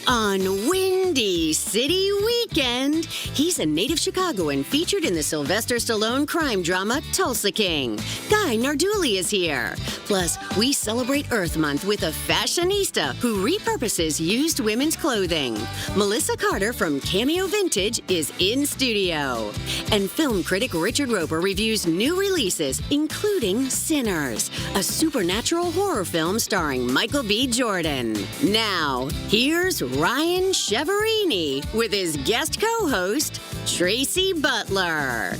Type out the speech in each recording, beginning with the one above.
on Windy City Weekend. He's a native Chicagoan featured in the Sylvester Stallone crime drama Tulsa King. Guy Narduli is here. Plus, we celebrate Earth Month with a fashionista who repurposes used women's clothing. Melissa Carter from Cameo Vintage is in studio. And film critic Richard Roper reviews new releases, including Sinners, a supernatural horror film starring Michael B. Jordan. Now, here's Ryan Cheverini with his guest co-host, Tracy Butler.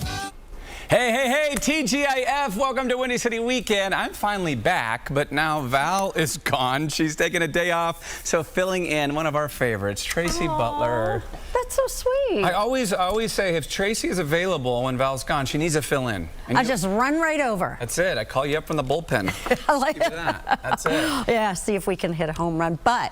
Hey, TGIF, welcome to Windy City Weekend. I'm finally back, but now Val is gone. She's taking a day off, so filling in one of our favorites, Tracy Butler. That's so sweet. I always say if Tracy is available when Val's gone, she needs to fill in. And I just run right over. That's it. I call you up from the bullpen. I like that. That's it. Yeah, see if we can hit a home run. But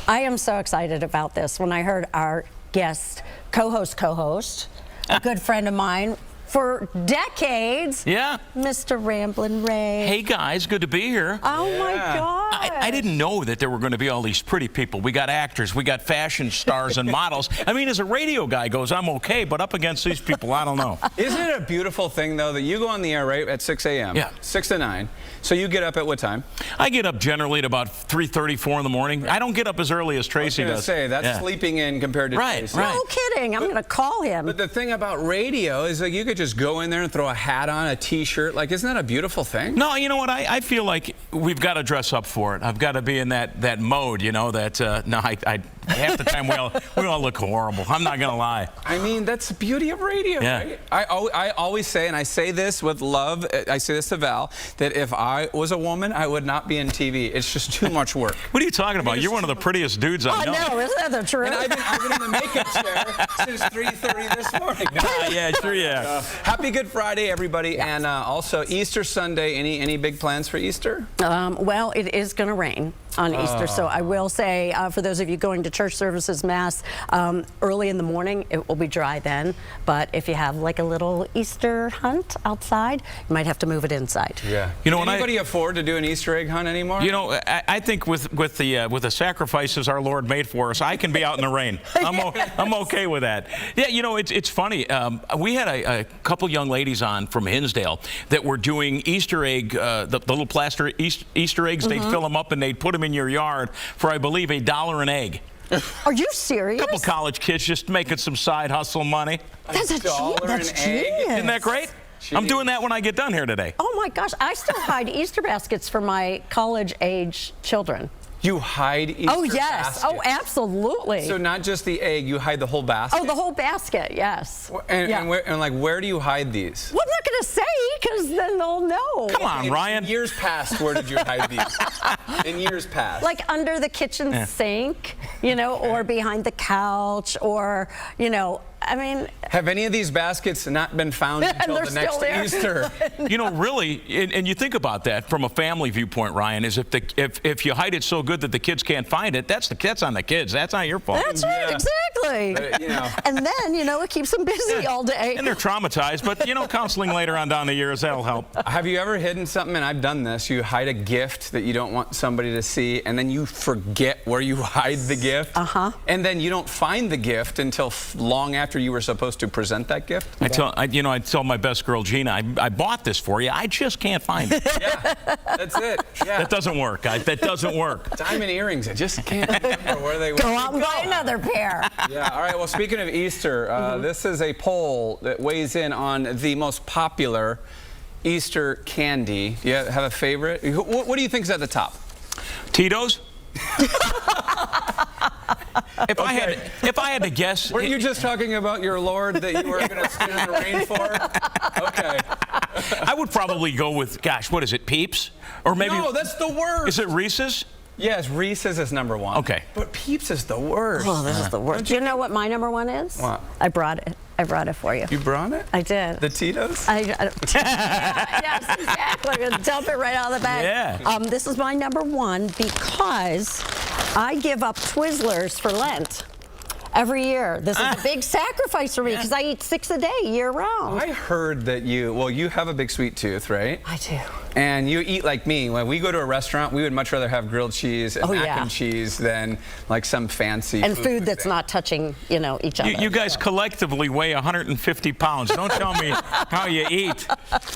I am so excited about this. When I heard our guest, co-host, a good friend of mine, for decades. Yeah. Mr. Ramblin' Ray. Hey guys, good to be here. Oh my God. I didn't know that there were going to be all these pretty people. We got actors, we got fashion stars and models. I mean, as a radio guy goes, I'm okay, but up against these people, I don't know. Isn't it a beautiful thing, though, that you go on the air right at 6 a.m.? Yeah. 6 to 9. So you get up at what time? I get up generally at about 3:30, 4 in the morning. I don't get up as early as Tracy does. I was going to say, that's sleeping in compared to Tracy. No kidding. I'm going to call him. But the thing about radio is like you could just go in there and throw a hat on, a T-shirt. Like, isn't that a beautiful thing? No, you know what? I feel like we've got to dress up for it. I've got to be in that mode, you know, that, no, half the time we all look horrible. I'm not going to lie. I mean, that's the beauty of radio, right? I always say, and I say this with love, I say this to Val, that if I was a woman, I would not be in TV. It's just too much work. What are you talking about? You're one of the prettiest dudes I know. I know, isn't that the truth? And I've been in the makeup chair since 3:30 this morning. Yeah, sure, yeah. Happy Good Friday, everybody, yes. And also Easter Sunday. Any big plans for Easter? Well, it is going to rain on Easter, so I will say, for those of you going to church services, Mass, early in the morning, it will be dry then. But if you have like a little Easter hunt outside, you might have to move it inside. Yeah. You know, can anybody afford to do an Easter egg hunt anymore? You know, I think with the sacrifices our Lord made for us, I can be out in the rain. I'm okay with that. Yeah, you know, it's funny. We had a couple young ladies on from Hinsdale that were doing Easter egg, the little plaster Easter eggs. They'd fill them up and they'd put them in your yard for, I believe, $1 an egg. Are you serious? A couple college kids just making some side hustle money. That's genius. Isn't that great? Jeez. I'm doing that when I get done here today. Oh my gosh, I still hide Easter baskets for my college-age children. You hide Easter baskets? Oh, absolutely. So not just the egg, you hide the whole basket? Oh, the whole basket, yes. And where do you hide these? Well, I'm not going to say, because then they'll know. Come on, Ryan. In years past, where did you hide these? In years past. Like under the kitchen sink, you know, or behind the couch, or, you know, I mean... Have any of these baskets not been found until the next Easter? You know, really, and you think about that from a family viewpoint, Ryan, is if you hide it so good that the kids can't find it, that's on the kids. That's not your fault. That's right, exactly. But, you know. And then, you know, it keeps them busy all day. And they're traumatized, but, you know, counseling later on down the years, that'll help. Have you ever hidden something, and I've done this, you hide a gift that you don't want somebody to see, and then you forget where you hide the gift, and then you don't find the gift until long after you were supposed to present that gift? I tell my best girl, Gina, I bought this for you. I just can't find it. Yeah, that's it. Yeah. That doesn't work. That doesn't work. Diamond earrings, I just can't remember where they were. Go out and buy another pair. Yeah, all right, well, speaking of Easter, this is a poll that weighs in on the most popular Easter candy. Do you have a favorite? What do you think is at the top? Tito's? If I had to guess, were you just talking about your Lord that you were going to stand in the rain for? Okay. I would probably go with, gosh, what is it, Peeps? Or maybe no, that's the worst. Is it Reese's? Yes, Reese's is number one. Okay. But Peeps is the worst. Oh, this is the worst. Do you know what my number one is? What? I brought it. I brought it for you. You brought it? I did. The Tito's? Yes, exactly. I'm going to dump it right out of the bag. Yeah. This is my number one because I give up Twizzlers for Lent. Every year. This is a big sacrifice for me because I eat 6 a day year round. I heard that you have a big sweet tooth, right? I do. and you eat like me. When we go to a restaurant, we would much rather have grilled cheese and mac and cheese than like some fancy food that's not touching, you know, each other. You guys collectively weigh 150 pounds. Don't tell me how you eat.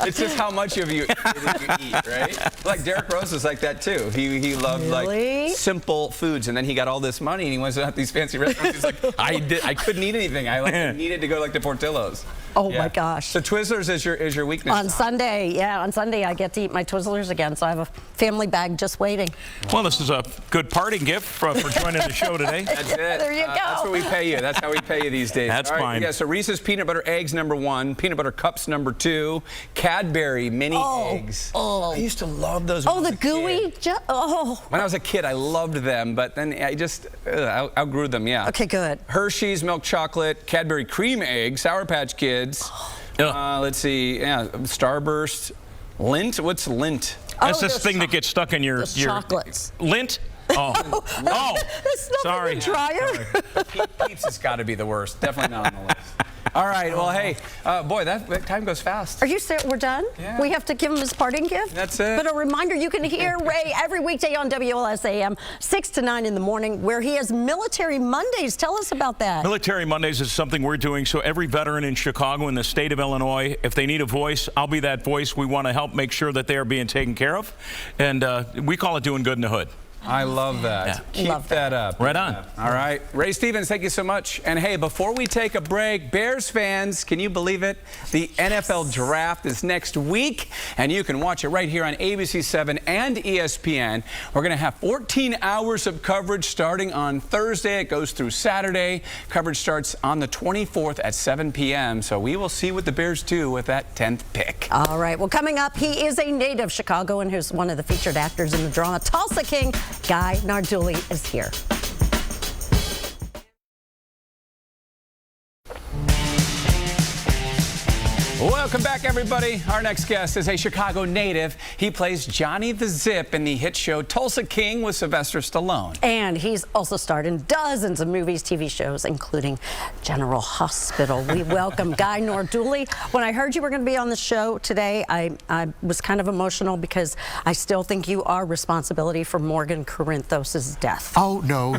It's just how much of you eat, right? Like Derek Rose was like that too. He loved like simple foods, and then he got all this money and he went to these fancy restaurants. He's like, I couldn't eat anything. I needed to go like to Portillo's. Oh my gosh. So Twizzlers is your weakness. On Sunday, on Sunday I get to eat my Twizzlers again, so I have a family bag just waiting. Well, this is a good parting gift for joining the show today. That's it. There you go. That's what we pay you. That's how we pay you these days. That's fine. Yeah, so Reese's Peanut Butter Eggs #1, Peanut Butter Cups #2, Cadbury Mini Eggs. I used to love those. Oh, the gooey. When I was a kid, I loved them, but then I just outgrew them, Okay, good. Hershey's Milk Chocolate, Cadbury Cream Egg, Sour Patch Kids. Let's see, Starburst, Lindt. What's Lindt? That's this thing that gets stuck in your chocolates. Lindt? Oh. It's sorry. Dryer. Peeps has got to be the worst. Definitely not on the list. All right. Well, hey, boy, that time goes fast. Are you serious? We're done? Yeah. We have to give him his parting gift? That's it. But a reminder, you can hear Ray every weekday on WLS AM, 6 to 9 in the morning, where he has Military Mondays. Tell us about that. Military Mondays is something we're doing. So every veteran in Chicago and the state of Illinois, if they need a voice, I'll be that voice. We want to help make sure that they are being taken care of. And we call it doing good in the hood. I love that. Keep that up. Right on. All right. Ray Stevens, thank you so much. And hey, before we take a break, Bears fans, can you believe it? The NFL Draft is next week, and you can watch it right here on ABC7 and ESPN. We're going to have 14 hours of coverage starting on Thursday. It goes through Saturday. Coverage starts on the 24th at 7 p.m. So we will see what the Bears do with that 10th pick. All right. Well, coming up, he is a native Chicagoan who's one of the featured actors in the drama Tulsa King. Guy Narduli is here. Welcome back, everybody. Our next guest is a Chicago native. He plays Johnny the Zip in the hit show Tulsa King with Sylvester Stallone. And he's also starred in dozens of movies, TV shows, including General Hospital. We welcome Guy Narduli. When I heard you were going to be on the show today, I was kind of emotional because I still think you are responsibility for Morgan Corinthos' death. Oh, no.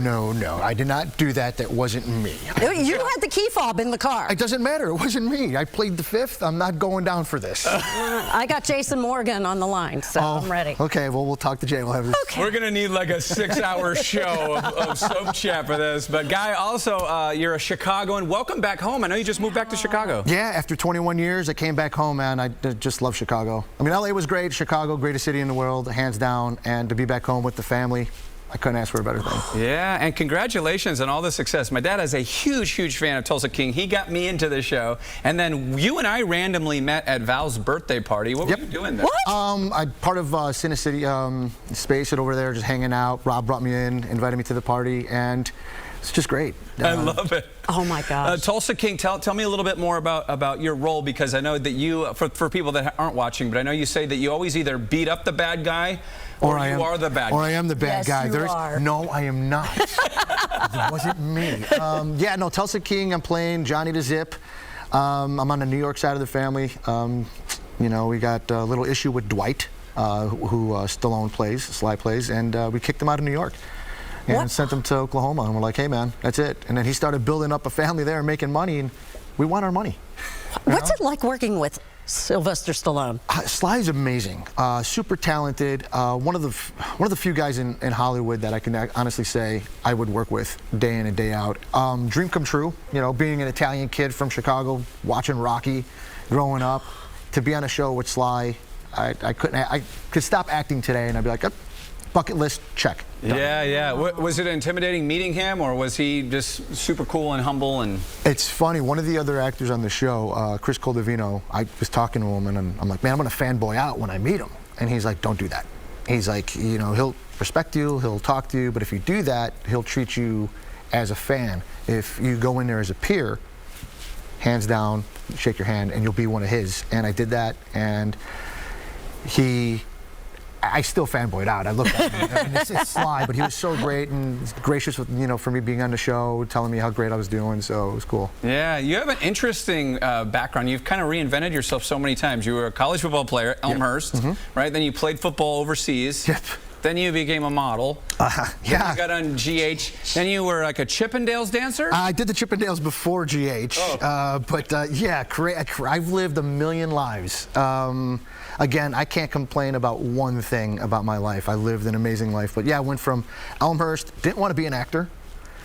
I did not do that. That wasn't me. You had the key fob in the car. It doesn't matter. It wasn't me. I played the fifth. I'm not going down for this. I got Jason Morgan on the line, so I'm ready. Okay, well, we'll talk to Jay. We'll have this. Okay. We're going to need like a 6-hour show of soap chat for this. But Guy, also, you're a Chicagoan. Welcome back home. I know you just moved back to Chicago. Yeah, after 21 years, I came back home, man. I just love Chicago. I mean, LA was great. Chicago, greatest city in the world, hands down. And to be back home with the family, I couldn't ask for a better thing. Yeah, and congratulations on all the success. My dad is a huge fan of Tulsa King. He got me into the show. And then you and I randomly met at Val's birthday party. What were you doing there? What? I'm part of Cine City Space over there, just hanging out. Rob brought me in, invited me to the party, and it's just great. I love it. Oh my gosh. Tulsa King, tell me a little bit more about your role, because I know that you, for people that aren't watching, but I know you say that you always either beat up the bad guy or you are the bad guy. Or I am the bad guy. You are. No, I am not. It wasn't me. Yeah, no, Tulsa King, I'm playing Johnny the Zip. I'm on the New York side of the family. You know, we got a little issue with Dwight, who Stallone plays, Sly plays, and we kicked him out of New York. And sent him to Oklahoma, and we're like, hey, man, that's it. And then he started building up a family there and making money, and we want our money. What's it like working with Sylvester Stallone? Sly's amazing, super talented. One of the few guys in Hollywood that I can honestly say I would work with day in and day out. Dream come true, you know, being an Italian kid from Chicago, watching Rocky, growing up, to be on a show with Sly. I could stop acting today, and I'd be like, oh, bucket list, check. Yeah. Was it intimidating meeting him, or was he just super cool and humble? And it's funny. One of the other actors on the show, Chris Coldovino, I was talking to him, and I'm like, man, I'm gonna fanboy out when I meet him. And he's like, don't do that. He's like, you know, he'll respect you, he'll talk to you, but if you do that, he'll treat you as a fan. If you go in there as a peer, hands down, shake your hand, and you'll be one of his. And I did that, and he I still fanboyed out. I looked at him. I mean, it's sly, but he was so great and gracious with, for me being on the show, telling me how great I was doing, so it was cool. Yeah, you have an interesting background. You've kind of reinvented yourself so many times. You were a college football player at Elmhurst, right? Then you played football overseas. Yep. Then you became a model. Yeah. Then you got on GH. Then you were like a Chippendales dancer? I did the Chippendales before GH. Yeah, I've lived a million lives. Again, I can't complain about one thing about my life. I lived an amazing life. But yeah, I went from Elmhurst, didn't want to be an actor.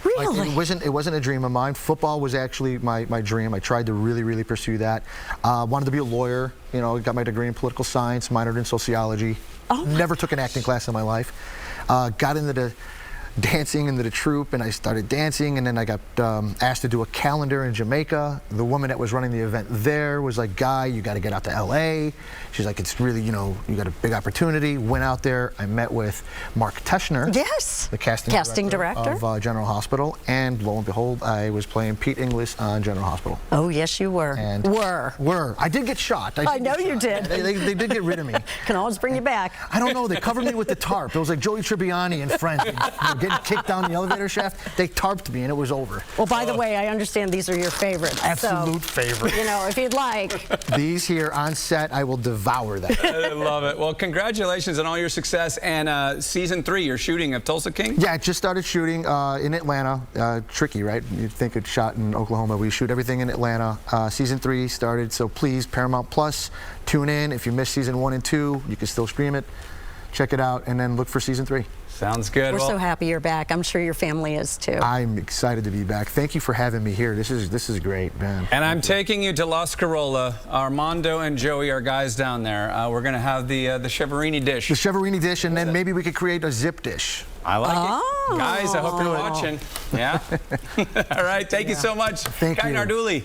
Really? Like, it wasn't a dream of mine. Football was actually my dream. I tried to really pursue that. Wanted to be a lawyer. Got my degree in political science, minored in sociology. Never took an acting class in my life. Got into the dancing, into the troupe, and I started dancing, and then I got asked to do a calendar in Jamaica. The woman that was running the event there was like, Guy, you got to get out to LA. She's like, it's really, you got a big opportunity. Went out there. I met with Mark Teschner. Yes. The casting director of General Hospital. And lo and behold, I was playing Pete Inglis on General Hospital. Oh, yes, you were. And were. I did get shot. I know you did. They did get rid of me. Can always bring you back. I don't know. They covered me with the tarp. It was like Joey Tribbiani and Friends. Getting kicked down the elevator shaft. They tarped me, and it was over. Well, by the way, I understand these are your favorites. Absolute favorite. If you'd like. These here on set, I will devour them. I love it. Well, congratulations on all your success. And season 3, you're shooting of Tulsa King? Yeah, I just started shooting in Atlanta. Tricky, right? You'd think it's shot in Oklahoma. We shoot everything in Atlanta. Season 3 started, so please, Paramount Plus, tune in. If you missed season 1 and 2, you can still stream it. Check it out, and then look for season 3. Sounds good. We're so happy you're back. I'm sure your family is too. I'm excited to be back. Thank you for having me here. This is great, man. And I'm taking you to La Scarola. Armando and Joey are guys down there. We're going to have the Cheverini dish. The Cheverini dish, and then maybe we could create a zip dish. I like it. Guys, I hope you're watching. Yeah? All right. Thank you so much. Thank you. Guy Narduli.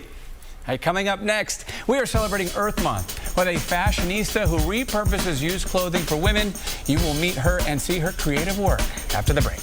Hey, coming up next, we are celebrating Earth Month with a fashionista who repurposes used clothing for women. You will meet her and see her creative work after the break.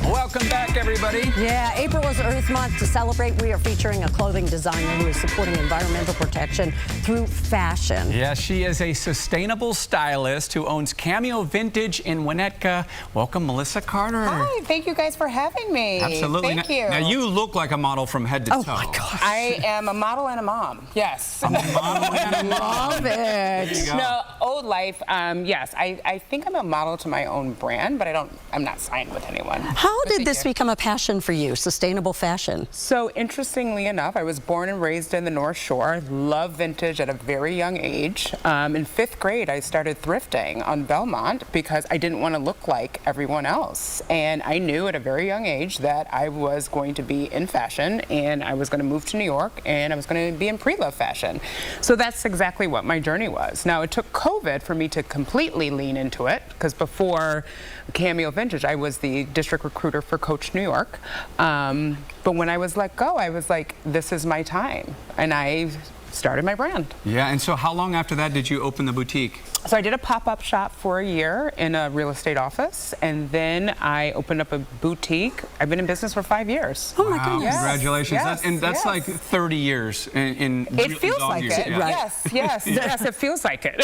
Welcome back, everybody. Yeah, April is Earth Month. To celebrate, we are featuring a clothing designer who is supporting environmental protection through fashion. Yeah, she is a sustainable stylist who owns Cameo Vintage in Winnetka. Welcome, Melissa Carter. Hi, thank you guys for having me. Absolutely. Thank you. Now, you look like a model from head to toe. Oh, my gosh. I am a model and a mom, yes. A model and a mom. Love it. No, old life, yes. I think I'm a model to my own brand, but I'm not signed with anyone. How did this become a passion for you, sustainable fashion? So interestingly enough, I was born and raised in the North Shore. Love vintage at a very young age. In 5th grade, I started thrifting on Belmont because I didn't want to look like everyone else. And I knew at a very young age that I was going to be in fashion, and I was going to move to New York, and I was going to be in pre-love fashion. So that's exactly what my journey was. Now, it took COVID for me to completely lean into it, because before Cameo Vintage, I was the district recruiter for Coach New York. But when I was let go, I was like, this is my time. And I started my brand. Yeah, and so how long after that did you open the boutique? So I did a pop-up shop for a year in a real estate office, and then I opened up a boutique. I've been in business for 5 years. Oh my goodness. Congratulations. Yes, and that's yes. like 30 years in It feels like years. it, Yeah. right? Yes, it feels like it.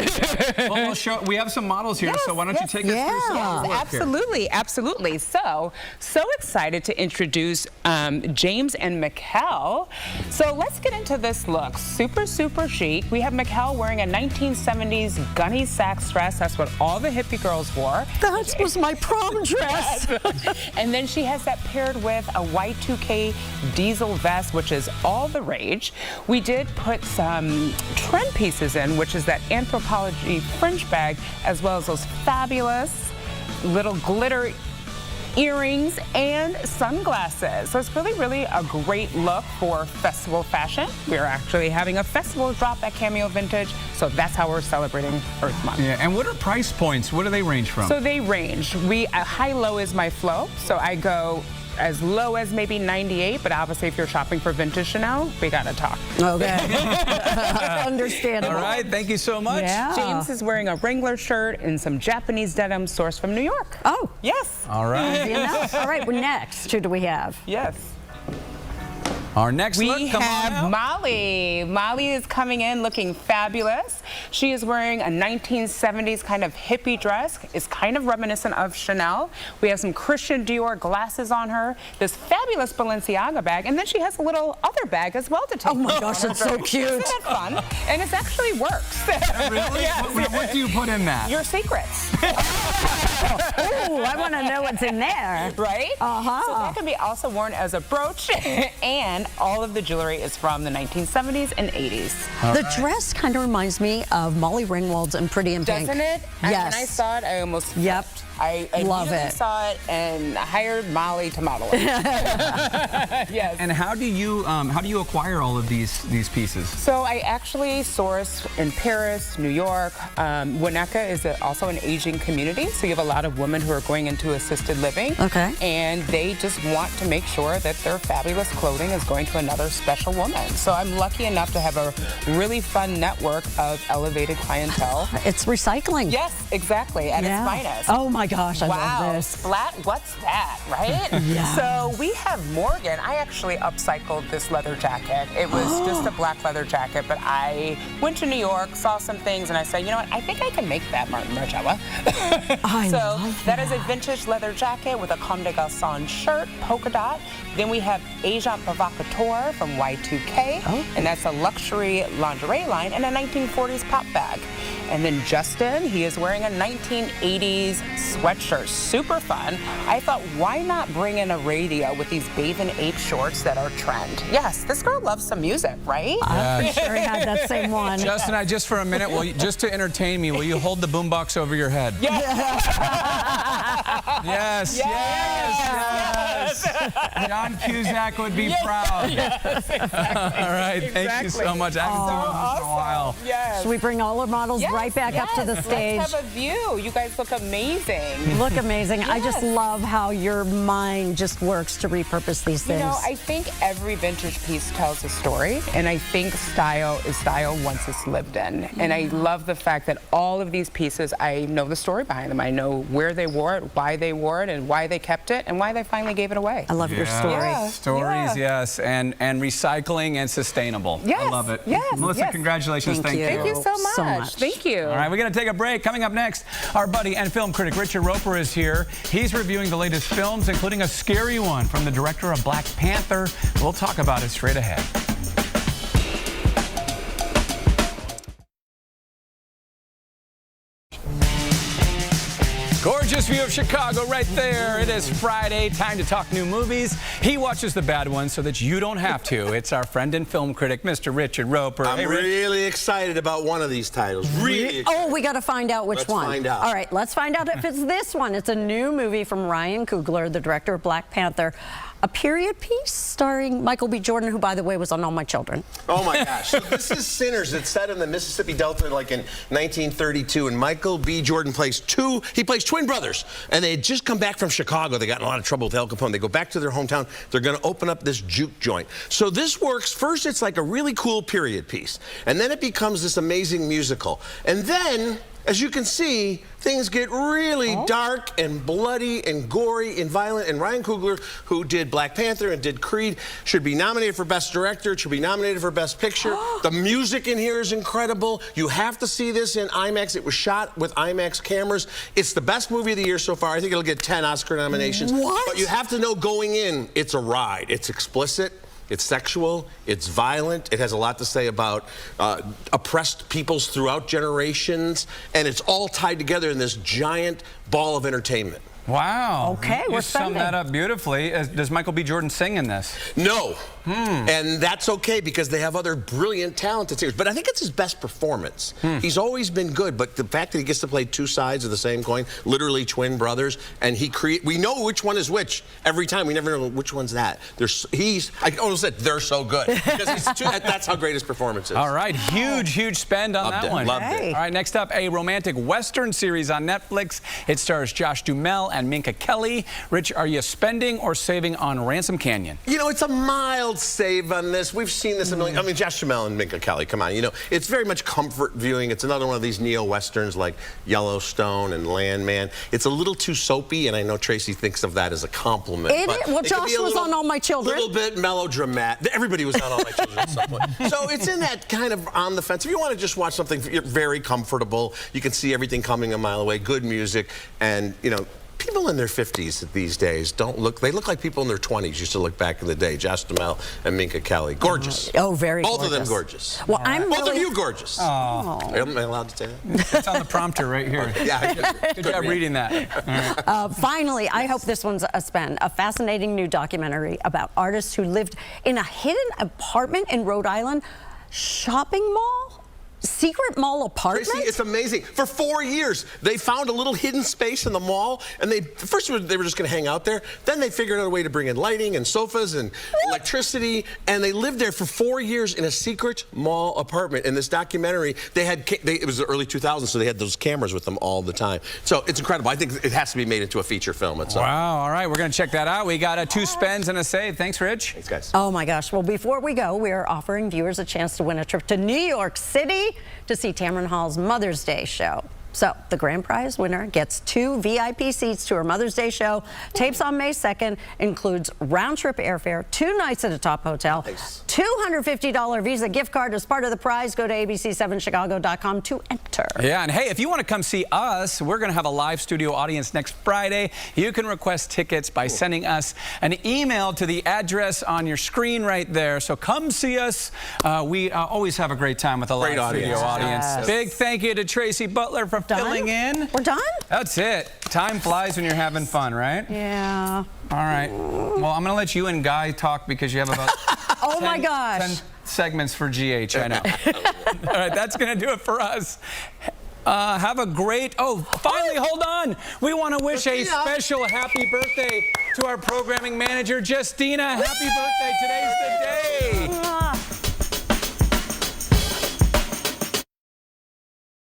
Well, we have some models here, so why don't you take us through some of the work here? Absolutely. So excited to introduce James and Mikkel. So let's get into this look. Super chic. We have Mikkel wearing a 1970s gunny sack dress. That's what all the hippie girls wore. That was my prom dress. And then she has that paired with a Y2K diesel vest, which is all the rage. We did put some trend pieces in, which is that Anthropology fringe bag, as well as those fabulous little glitter earrings and sunglasses. So it's really a great look for festival fashion. We're actually having a festival drop at Cameo Vintage, so that's how we're celebrating Earth Month. Yeah, and what are price points? What do they range from? So they range. High-low is my flow, so I go as low as maybe 98, but obviously if you're shopping for vintage Chanel, we gotta talk. Okay. Understandable. All right, thank you so much. Yeah. James is wearing a Wrangler shirt and some Japanese denim sourced from New York. Oh. Yes. All right. Easy enough. All right, well, next, who do we have? Yes. Our next look, We come on have out. Molly. Molly is coming in looking fabulous. She is wearing a 1970s kind of hippie dress. It's kind of reminiscent of Chanel. We have some Christian Dior glasses on her, this fabulous Balenciaga bag, and then she has a little other bag as well to take. Oh my gosh, it's so cute. Isn't that fun? And it actually works. Really? Yes. What do you put in that? Your secrets. Oh, I want to know what's in there. Right? Uh-huh. So that can be also worn as a brooch, and all of the jewelry is from the 1970s and 80s. The dress kind of reminds me of Molly Ringwald's in Pretty in Pink. Doesn't it? Yes. When I saw it, I almost Yep. flipped. I Love immediately it. saw it and hired Molly to model it. Yes. And how do you acquire all of these pieces? So I actually source in Paris, New York. Winnetka is also an aging community, so you have a lot of women who are going into assisted living. Okay. And they just want to make sure that their fabulous clothing is going to another special woman. So I'm lucky enough to have a really fun network of elevated clientele. It's recycling. Yes, exactly, at its finest. Oh my gosh, I Wow, love this. flat, what's that, right? Yeah. So we have Morgan. I actually upcycled this leather jacket. It was just a black leather jacket, but I went to New York, saw some things, and I said, you know what, I think I can make that, Martin Margiela. I So love that is a vintage leather jacket with a Comme des Garçons shirt, polka dot. Then we have Agent Provocateur from Y2K, and that's a luxury lingerie line and a 1940s pop bag. And then Justin, he is wearing a 1980s sweatshirt, super fun. I thought, why not bring in a radio with these Babe and Ape shorts that are trend? Yes, this girl loves some music, right? I sure had that same one. Justin, just for a minute, just to entertain me, will you hold the boombox over your head? Yes, yes. John Cusack would be proud. Yes, exactly. All right, thank you so much. I haven't done this in a while. Yes. Should we bring all our models right back up to the stage? Let's have a view. You guys look amazing. Look amazing. I just Yes. love how your mind just works to repurpose these You things. know, I think every vintage piece tells a story, and I think style is style once it's lived in. And I love the fact that all of these pieces, I know the story behind them. I know where they wore it, why they wore it, and why they kept it, and why they finally gave it away. I love your story. Yeah. Stories, yes, and recycling and sustainable. I Yes, love it. yes, Melissa, yes. congratulations. Thank you. Thank you so much. So much. Thank you. All right, we're going to take a break. Coming up next, our buddy and film critic Richard Roper is here. He's reviewing the latest films, including a scary one from the director of Black Panther. We'll talk about it straight ahead. Gorgeous view of Chicago right there. It is Friday, time to talk new movies. He watches the bad ones so that you don't have to. It's our friend and film critic, Mr. Richard Roper. I'm really excited about one of these titles. Really excited. Oh, we got to find out which Let's one. find out. All right, let's find out if it's this one. It's a new movie from Ryan Coogler, the director of Black Panther. A period piece starring Michael B. Jordan, who, by the way, was on All My Children. Oh my gosh. So this is Sinners. It's set in the Mississippi Delta like in 1932, and Michael B. Jordan plays twin brothers, and they had just come back from Chicago. They got in a lot of trouble with Al Capone. They go back to their hometown. They're going to open up this juke joint. So this works. First, it's like a really cool period piece, and then it becomes this amazing musical. And then, as you can see, things get really dark and bloody and gory and violent. And Ryan Coogler, who did Black Panther and did Creed, should be nominated for Best Director. It should be nominated for Best Picture. The music in here is incredible. You have to see this in IMAX. It was shot with IMAX cameras. It's the best movie of the year so far. I think it'll get 10 Oscar nominations. What? But you have to know going in, it's a ride. It's explicit. It's sexual, it's violent, it has a lot to say about oppressed peoples throughout generations, and it's all tied together in this giant ball of entertainment. Wow. Okay, you we're summed that up beautifully. Does Michael B. Jordan sing in this? No. And that's okay because they have other brilliant, talented singers. But I think it's his best performance. He's always been good, but the fact that he gets to play two sides of the same coin, literally twin brothers, and we know which one is which every time. We never know which one's that. I almost said they're so good because that's how great his performance is. All right, huge spend on that one. Loved it. All right, next up, a romantic Western series on Netflix. It stars Josh Duhamel and Minka Kelly. Rich, are you spending or saving on Ransom Canyon? You know, it's a mild I'll save on this. We've seen this a million. I mean, Josh Duhamel and Minka Kelly, come on. You know, it's very much comfort viewing. It's another one of these neo-westerns like Yellowstone and Landman. It's a little too soapy, and I know Tracy thinks of that as a compliment. Well, Josh was on All My Children. A little bit melodramatic. Everybody was on All My Children at some point. So it's in that kind of on the fence. If you want to just watch something very comfortable, you can see everything coming a mile away, good music, and, you know, people in their 50s these days don't look, they look like people in their 20s used to look back in the day. Josh Duhamel and Minka Kelly. Gorgeous. Oh, very Both gorgeous. of them gorgeous. Well, I'm Both really... of you gorgeous. Oh. Am I allowed to say that? It's on the prompter right here. Yeah. Good job reading that. Finally, I hope this one's a spin. A fascinating new documentary about artists who lived in a hidden apartment in Rhode Island. Shopping mall? Secret mall apartment? Tracy, it's amazing. For 4 years, they found a little hidden space in the mall, and first they were just going to hang out there. Then they figured out a way to bring in lighting and sofas and electricity, and they lived there for 4 years in a secret mall apartment. In this documentary, it was the early 2000s, so they had those cameras with them all the time. So it's incredible. I think it has to be made into a feature film. Wow. All right, we're going to check that out. We got 2 spends and a save. Thanks, Rich. Thanks, guys. Oh my gosh. Well, before we go, we are offering viewers a chance to win a trip to New York City to see Tamron Hall's Mother's Day show. So the grand prize winner gets 2 VIP seats to her Mother's Day show. Tapes on May 2nd, includes round-trip airfare, 2 nights at a top hotel, nice. $250 Visa gift card as part of the prize. Go to abc7chicago.com to enter. Yeah, and hey, if you want to come see us, we're going to have a live studio audience next Friday. You can request tickets by sending us an email to the address on your screen right there. So come see us. We always have a great time with a live studio audience. Yes. Big thank you to Tracy Butler for filling in. We're done? That's it. Time flies when you're having fun, right? Yeah. All right. Well, I'm going to let you and Guy talk because you have about Oh my gosh. 10 segments for GH, I know. All right, that's going to do it for us. Have a great, finally, hold on. We want to wish a special happy birthday to our programming manager, Justina. Happy birthday. Today's the day.